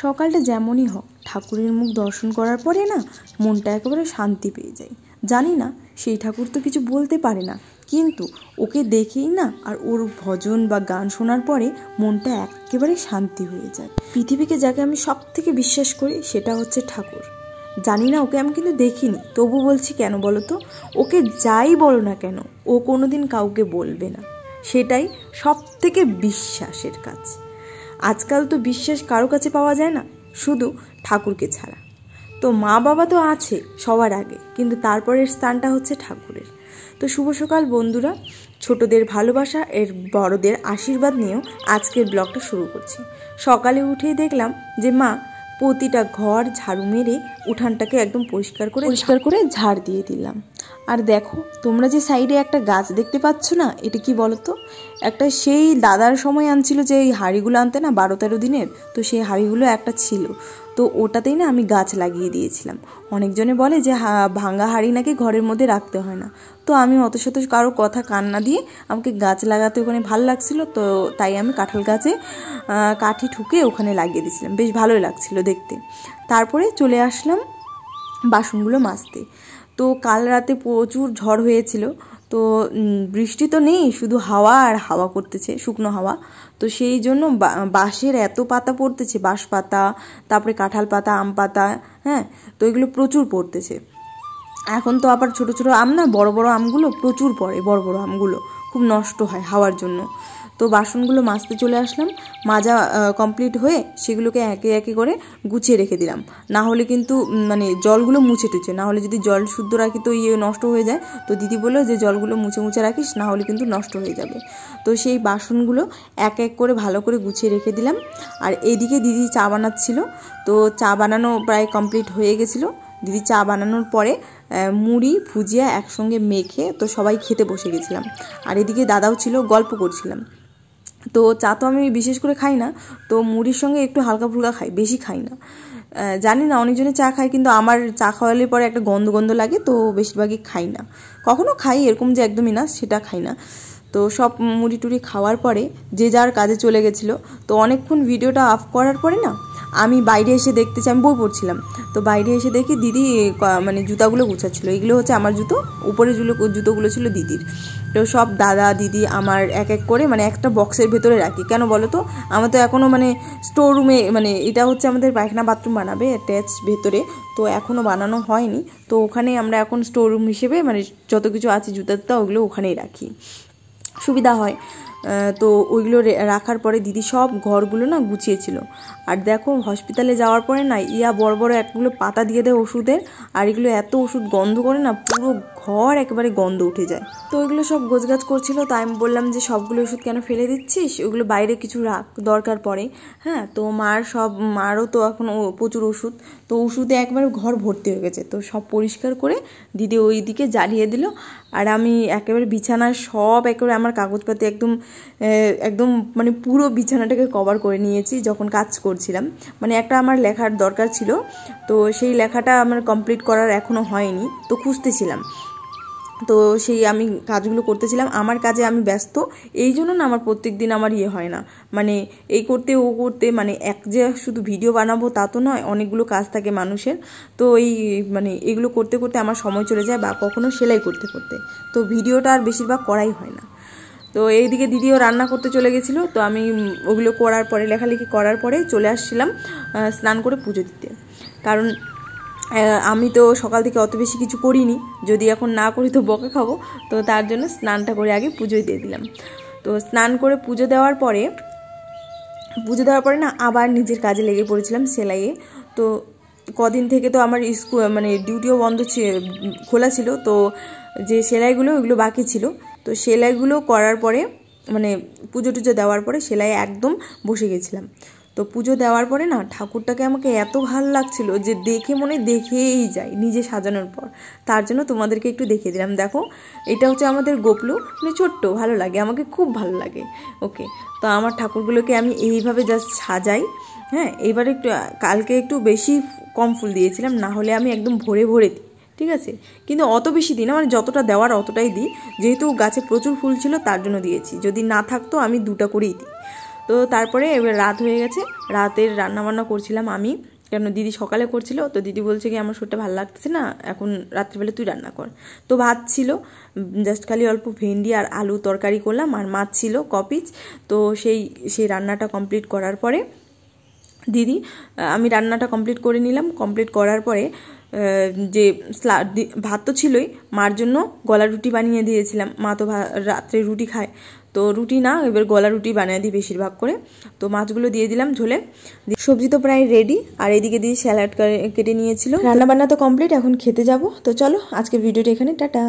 সকালটা যেমনই হোক ঠাকুরের মুখ দর্শন করার পরে না মনটা একেবারে শান্তি পেয়ে যায়। জানি না সেই ঠাকুর তো কিছু বলতে পারে না, কিন্তু ওকে দেখেই না আর ওর ভজন বা গান শোনার পরে মনটা একেবারে শান্তি হয়ে যায়। পৃথিবীকে যাকে আমি সব থেকে বিশ্বাস করি সেটা হচ্ছে ঠাকুর। জানি না ওকে আমি কিন্তু দেখিনি, তবু বলছি কেন বলো তো, ওকে যাই বলো না কেন ও কোনোদিন কাউকে বলবে না, সেটাই সব থেকে বিশ্বাসের কাজ। আজকাল তো বিশ্বাস কারো কাছে পাওয়া যায় না, শুধু ঠাকুরকে ছাড়া। তো মা বাবা তো আছে সবার আগে, কিন্তু তারপরের স্থানটা হচ্ছে ঠাকুরের। তো শুভ সকাল বন্ধুরা, ছোটদের ভালোবাসা এর বড়দের আশীর্বাদ নিয়েও আজকের ব্লগটা শুরু করছি। সকালে উঠেই দেখলাম যে মা প্রতিটা ঘর ঝাড়ু মেরে উঠানটাকে একদম পরিষ্কার করে ঝাড় দিয়ে দিলাম। আর দেখো তোমরা যে সাইডে একটা গাছ দেখতে পাচ্ছ না, এটা কি বলো তো? একটা সেই দাদার সময় আনছিল যে এই হাঁড়িগুলো আনতে না 12-13 দিনের, তো সেই হাঁড়িগুলো একটা ছিল, তো ওটাতেই না আমি গাছ লাগিয়ে দিয়েছিলাম। অনেকজনে বলে যে ভাঙা হাঁড়ি নাকি ঘরের মধ্যে রাখতে হয় না, তো আমি অত শত কারো কথা কান না দিয়ে আমাকে গাছ লাগাতে ওখানে ভালো লাগছিল, তো তাই আমি কাঁঠাল গাছে কাঠি ঠুকে ওখানে লাগিয়ে দিয়েছিলাম, বেশ ভালোই লাগছিল দেখতে। তারপরে চলে আসলাম বাসনগুলো মাজতে। তো কাল রাতে প্রচুর ঝড় হয়েছিল, তো বৃষ্টি তো নেই, শুধু হাওয়া আর হাওয়া করতেছে, শুকনো হাওয়া। তো সেই জন্য বাঁশের এত পাতা পড়তেছে, বাঁশ পাতা, তারপরে কাঁঠাল পাতা, আম পাতা, হ্যাঁ, তো এগুলো প্রচুর পড়তেছে। এখন তো আবার ছোট ছোট আম না, বড় বড় আমগুলো প্রচুর পড়ে, বড় বড় আমগুলো খুব নষ্ট হয় হাওয়ার জন্য। তো বাসনগুলো মাজতে চলে আসলাম, মাজা কমপ্লিট হয়ে সেগুলোকে একে একে করে গুছিয়ে রেখে দিলাম। না হলে কিন্তু মানে জলগুলো মুছে টুছে, না হলে যদি জল শুদ্ধ রাখি তো নষ্ট হয়ে যায়। তো দিদি বললো যে জলগুলো মুছে মুছে রাখিস, না হলে কিন্তু নষ্ট হয়ে যাবে। তো সেই বাসনগুলো এক এক করে ভালো করে গুছিয়ে রেখে দিলাম। আর এইদিকে দিদি চা বানাচ্ছিল, তো চা বানানো প্রায় কমপ্লিট হয়ে গেছিলো। দিদি চা বানানোর পরে মুড়ি ভুজিয়া একসঙ্গে মেখে তো সবাই খেতে বসে গেছিলাম। আর এদিকে দাদাও ছিল, গল্প করছিলাম। তো চা তো আমি বিশেষ করে খাই না, তো মুড়ির সঙ্গে একটু হালকা ফুলকা খাই, বেশি খাই না। জানি না অনেকজনে চা খায়, কিন্তু আমার চা খাওয়ালে পরে একটা গন্ধ গন্ধ লাগে, তো বেশিরভাগই খাই না। কখনো খাই, এরকম যে একদমই না সেটা খাই না। তো সব মুড়ি টুড়ি খাওয়ার পরে যে যার কাজে চলে গেছিলো। তো অনেকক্ষণ ভিডিওটা অফ করার পরে না আমি বাইরে এসে দেখতেছি, আমি বই পড়ছিলাম, তো বাইরে এসে দেখি দিদি মানে জুতাগুলো গুছাচ্ছিলো। এগুলো হচ্ছে আমার জুতো, উপরে জুতোগুলো ছিল দিদির। তো সব দাদা দিদি আমার এক এক করে মানে একটা বক্সের ভেতরে রাখি। কেন বলো তো, আমার তো এখনও মানে স্টোর রুমে, মানে এটা হচ্ছে আমাদের পায়খানা বাথরুম বানাবে অ্যাটাচ ভেতরে, তো এখনও বানানো হয়নি। তো ওখানে আমরা এখন স্টোর রুম হিসেবে মানে যত কিছু আছে জুতা টুতা ওগুলো ওখানেই রাখি, সুবিধা হয়। তো ওইগুলো রাখার পরে দিদি সব ঘরগুলো না গুছিয়েছিল। আর দেখো হসপিটালে যাওয়ার পরে না বড় বড় একগুলো পাতা দিয়ে দেয় ওষুধের, আর এগুলো এত ওষুধ গন্ধ করে না, পুরো ঘর একেবারে গন্ধ উঠে যায়। তো ওইগুলো সব গোছগাছ করছিল, তাই আমি বললাম যে সবগুলো ওষুধ কেন ফেলে দিচ্ছিস, ওগুলো বাইরে কিছু রাখ, দরকার পড়ে। হ্যাঁ, তো মারও তো এখন প্রচুর ওষুধ, তো ওষুধে একবারে ঘর ভর্তি হয়ে গেছে। তো সব পরিষ্কার করে দিদি ওই দিকে জ্বালিয়ে দিল। আর আমি একেবারে বিছানার সব একেবারে আমার কাগজপাতি একদম মানে পুরো বিছানাটাকে কভার করে নিয়েছি যখন কাজ করছিলাম। মানে একটা আমার লেখার দরকার ছিল, তো সেই লেখাটা আমার কমপ্লিট করার এখনও হয়নি, তো খুঁজতেছিলাম। তো সেই আমি কাজগুলো করতেছিলাম, আমার কাজে আমি ব্যস্ত, এই জন্য না আমার প্রত্যেক দিন আমার হয় না, মানে এই করতে ও করতে, মানে এক যে শুধু ভিডিও বানাবো তা তো নয়, অনেকগুলো কাজ থাকে মানুষের। তো মানে এগুলো করতে করতে আমার সময় চলে যায়, বা কখনো সেলাই করতে করতে, তো ভিডিওটা আর বেশিরভাগ করাই হয় না। তো এইদিকে দিদিও রান্না করতে চলে গেছিলো, তো আমি ওগুলো করার পরে লেখালেখি করার পরে চলে আসছিলাম স্নান করে পুজো দিতে। কারণ আমি তো সকাল থেকে অত বেশি কিছু করিনি, যদি এখন না করি তো বকা খাবো, তো তার জন্য স্নানটা করে আগে পুজোই দিয়ে দিলাম। তো স্নান করে পুজো দেওয়ার পরে না আবার নিজের কাজে লেগে পড়েছিলাম, সেলাইয়ে। তো কদিন থেকে তো আমার স্কুল মানে ডিউটিও বন্ধ খোলা ছিল, তো যে সেলাইগুলো ওইগুলো বাকি ছিল। তো সেলাইগুলো করার পরে মানে পুজো টুজো দেওয়ার পরে সেলাই একদম বসে গেছিলাম। তো পুজো দেওয়ার পরে না ঠাকুরটাকে আমাকে এত ভালো লাগছিল যে দেখে মনে দেখেই যাই নিজে সাজানোর পর, তার জন্য তোমাদেরকে একটু দেখিয়ে দিলাম। দেখো এটা হচ্ছে আমাদের গোপলু, মানে ছোট্ট, ভালো লাগে, আমাকে খুব ভালো লাগে ওকে। তো আমার ঠাকুরগুলোকে আমি এইভাবে জাস্ট সাজাই। হ্যাঁ, এইবার কালকে একটু বেশি কম ফুল দিয়েছিলাম, না হলে আমি একদম ভরে ভরে দিই, ঠিক আছে, কিন্তু অত বেশি দিই না, মানে যতটা দেওয়ার অতটাই দিই, যেহেতু গাছে প্রচুর ফুল ছিল তার জন্য দিয়েছি, যদি না থাকতো আমি 2টা করেই দিই। তো তারপরে এবার রাত হয়ে গেছে, রাতের রান্নাবান্না করছিলাম আমি, কেন দিদি সকালে করছিল। তো দিদি বলছে কি আমার শরীরটা ভালো লাগতেছে না, এখন রাত্রিবেলা তুই রান্না কর। তো ভাত ছিল, জাস্ট খালি অল্প ভেন্ডি আর আলু তরকারি করলাম, আর মাছ ছিল কপিস। তো সেই রান্নাটা কমপ্লিট করার পরে আমি রান্নাটা কমপ্লিট করে নিলাম। কমপ্লিট করার পরে যে ভাত তো ছিলই, মার জন্য গলা রুটি বানিয়ে দিয়েছিলাম। মা তো রাত্রে রুটি খায়, তো রুটি না, এবার গলা রুটি বানিয়ে দিই বেশিরভাগ করে। তো মাছগুলো দিয়ে দিলাম ঝোলে। সবজি তো প্রায় রেডি, আর এদিকে দিয়ে স্যালাড কেটে নিয়েছিল। রান্নাবান্না তো কমপ্লিট, এখন খেতে যাব। তো চলো আজকে ভিডিওটা এখানে, টাটা।